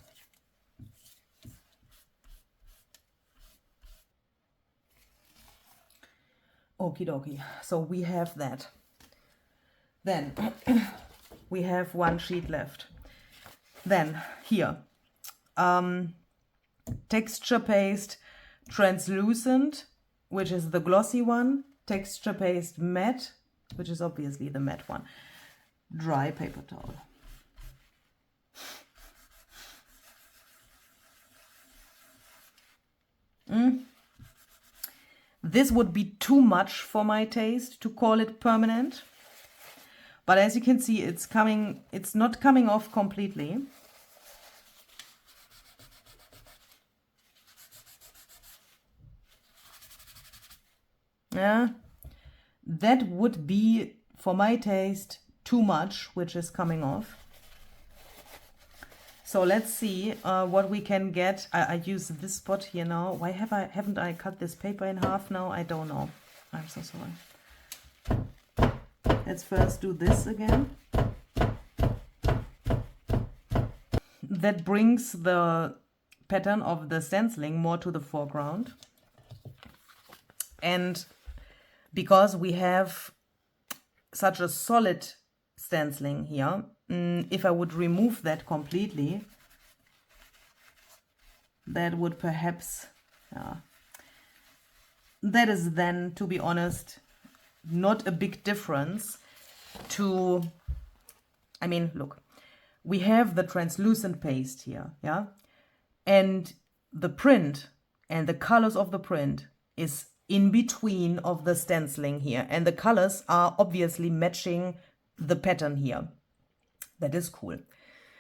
Okie dokie. So we have that. Then we have one sheet left. Then here, texture paste translucent, which is the glossy one, texture paste matte, which is obviously the matte one, dry paper towel. This would be too much for my taste to call it permanent, but as you can see, it's not coming off completely. Yeah, that would be, for my taste, too much, which is coming off. So let's see what we can get. I use this spot here now. Why haven't I cut this paper in half now? I don't know. I'm so sorry. Let's first do this again. That brings the pattern of the stenciling more to the foreground. And because we have such a solid stenciling here, if I would remove that completely, that would perhaps, that is then, to be honest, not a big difference to, I mean, look, we have the translucent paste here, yeah? And the print and the colors of the print is in between of the stenciling here. And the colors are obviously matching the pattern here. That is cool.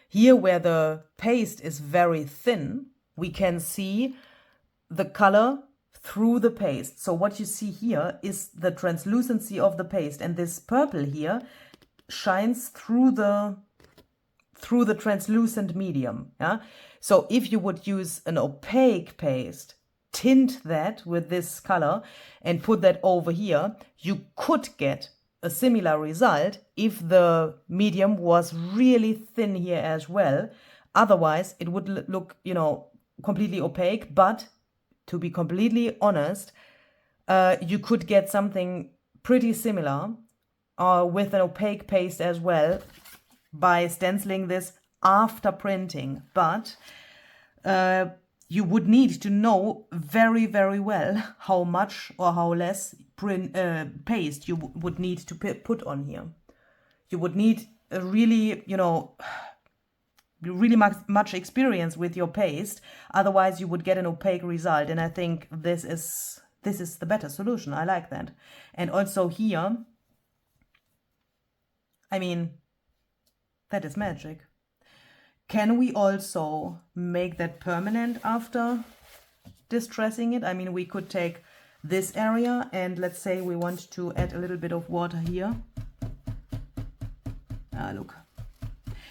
Here where the paste is very thin, we can see the color through the paste. So what you see here is the translucency of the paste, and this purple here shines through the translucent medium. Yeah. So if you would use an opaque paste, tint that with this color and put that over here, you could get a similar result if the medium was really thin here as well. Otherwise, it would look, you know, completely opaque. But to be completely honest, you could get something pretty similar with an opaque paste as well by stenciling this after printing. But you would need to know very, very well how much or how less paste you would need to put on here. You would need a really, you know, really much experience with your paste. Otherwise, you would get an opaque result. And I think this is the better solution. I like that. And also here, I mean, that is magic. Can we also make that permanent after distressing it? I mean, we could take this area and let's say we want to add a little bit of water here. Look.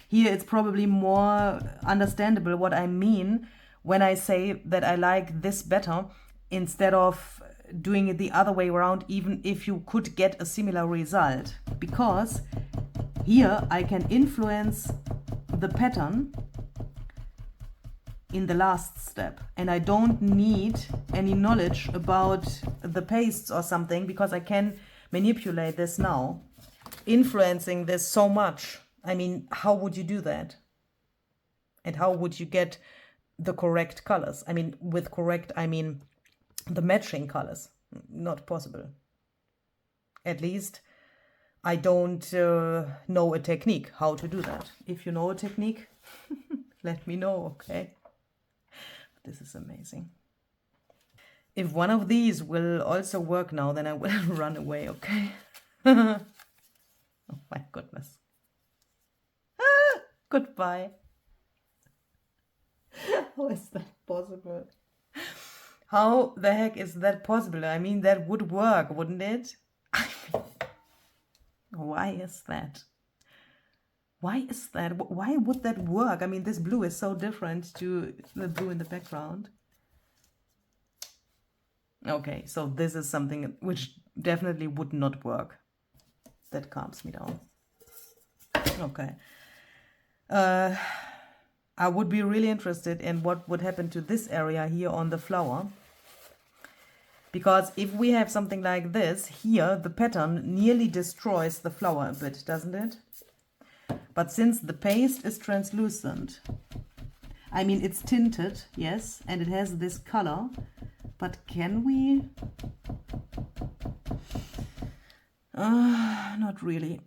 Here it's probably more understandable what I mean when I say that I like this better instead of doing it the other way around, even if you could get a similar result. Because here I can influence the pattern in the last step, and I don't need any knowledge about the pastes or something, because I can manipulate this now, influencing this so much. I mean, how would you do that? And how would you get the correct colors? I mean, with correct, I mean the matching colors. Not possible. At least I don't know a technique how to do that. If you know a technique, let me know, okay? This is amazing. If one of these will also work now, then I will run away, okay? Oh my goodness. Goodbye. How is that possible? How the heck is that possible? I mean, that would work, wouldn't it? I mean, why is that? Why is that? Why would that work? I mean, this blue is so different to the blue in the background. Okay, so this is something which definitely would not work. That calms me down. Okay. I would be really interested in what would happen to this area here on the flower. Because if we have something like this, here the pattern nearly destroys the flower a bit, doesn't it? But since the paste is translucent, I mean, it's tinted, yes, and it has this color, but can we? Not really.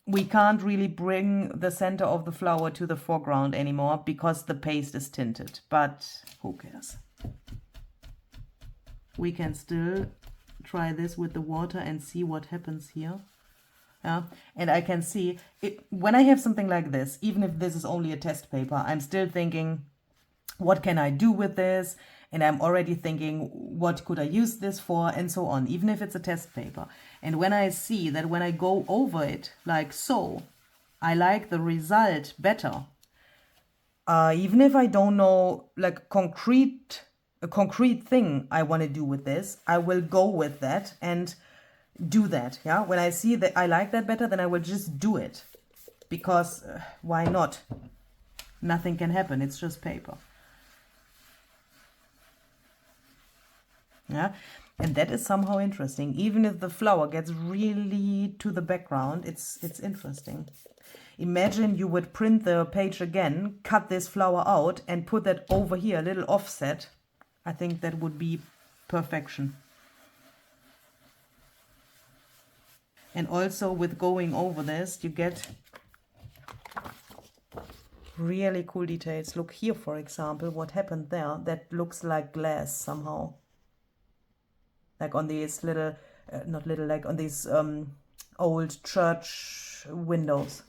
We can't really bring the center of the flower to the foreground anymore because the paste is tinted, but who cares? We can still try this with the water and see what happens here. Yeah, and I can see it when I have something like this, even if this is only a test paper, I'm still thinking, what can I do with this? And I'm already thinking, what could I use this for, and so on, even if it's a test paper. And when I see that when I go over it like so, I like the result better. Even if I don't know like a concrete thing I want to do with this, I will go with that and do that. Yeah, when I see that I like that better, then I will just do it, because why not? Nothing can happen, it's just paper. Yeah, and that is somehow interesting. Even if the flower gets really to the background, it's interesting. Imagine you would print the page again, cut this flower out and put that over here, a little offset. I think that would be perfection. And also with going over this, you get really cool details. Look here, for example, what happened there. That looks like glass somehow. Like on these little, not little, like on these old church windows.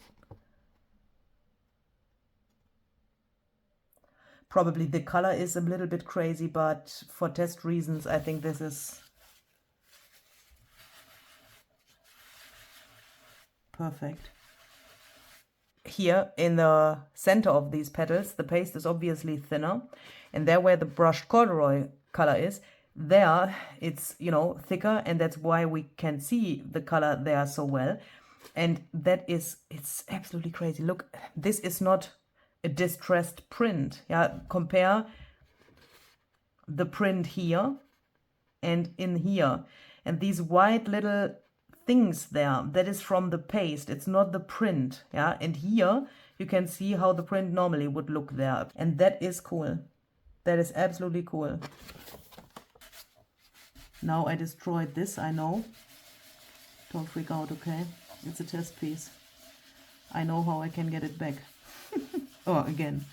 Probably the color is a little bit crazy, but for test reasons, I think this is perfect. Here in the center of these petals, the paste is obviously thinner, and there where the brushed corduroy color is, there it's, you know, thicker, and that's why we can see the color there so well. And that is, it's absolutely crazy. Look, this is not a distressed print. Yeah, compare the print here and in here, and these white little things there, that is from the paste, it's not the print. Yeah, and here you can see how the print normally would look there, and that is cool. That is absolutely cool. Now I destroyed this, I know. Don't freak out, okay? It's a test piece. I know how I can get it back. Or again.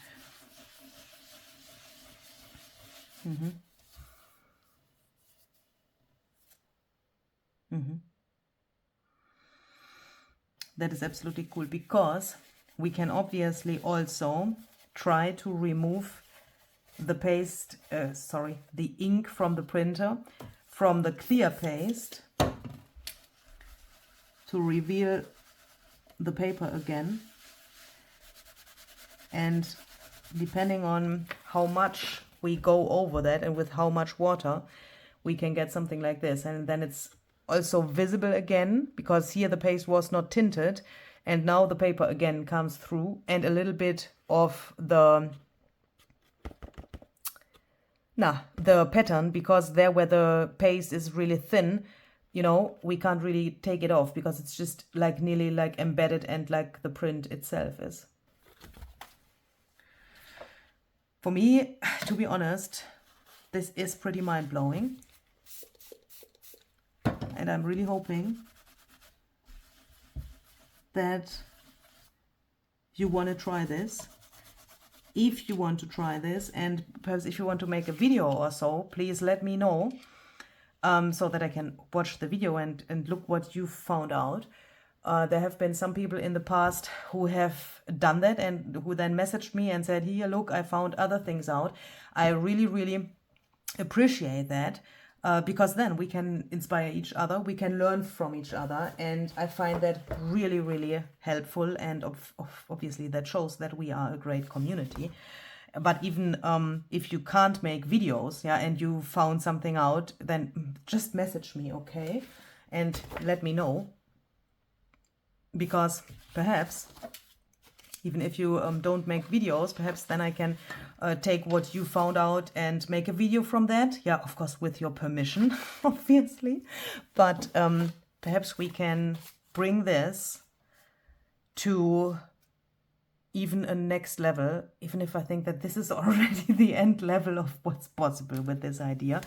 That is absolutely cool, because we can obviously also try to remove the paste, the ink from the printer, from the clear paste, to reveal the paper again. And depending on how much we go over that and with how much water, we can get something like this. And then it's also visible again, because here the paste was not tinted, and now the paper again comes through, and a little bit of the pattern, because there where the paste is really thin, you know, we can't really take it off because it's just like nearly like embedded, and like the print itself is. For me, to be honest, this is pretty mind-blowing. And I'm really hoping that you want to try this. if you want to try this, and perhaps if you want to make a video or so, please let me know, so that I can watch the video and look what you found out. There have been some people in the past who have done that and who then messaged me and said, here, look, I found other things out. I really, really appreciate that, because then we can inspire each other, we can learn from each other, and I find that really, really helpful, and obviously that shows that we are a great community. But even if you can't make videos, yeah, and you found something out, then just message me, okay, and let me know, because perhaps even if you don't make videos, perhaps then I can take what you found out and make a video from that. Yeah, of course, with your permission, obviously. But perhaps we can bring this to even a next level, even if I think that this is already the end level of what's possible with this idea.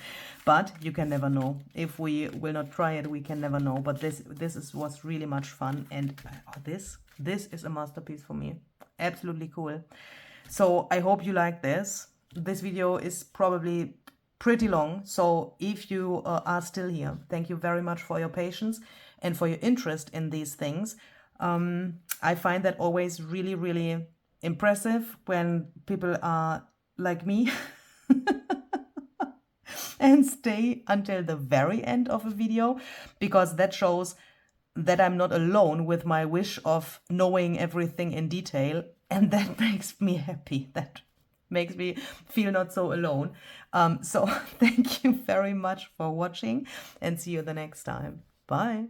But you can never know. If we will not try it, we can never know. But this is what's really much fun. And this is a masterpiece for me. Absolutely cool. So I hope you like this. This video is probably pretty long. So if you are still here, thank you very much for your patience and for your interest in these things. I find that always really, really impressive when people are like me and stay until the very end of a video, because that shows that I'm not alone with my wish of knowing everything in detail, and that makes me happy. That makes me feel not so alone. So thank you very much for watching, and see you the next time. Bye.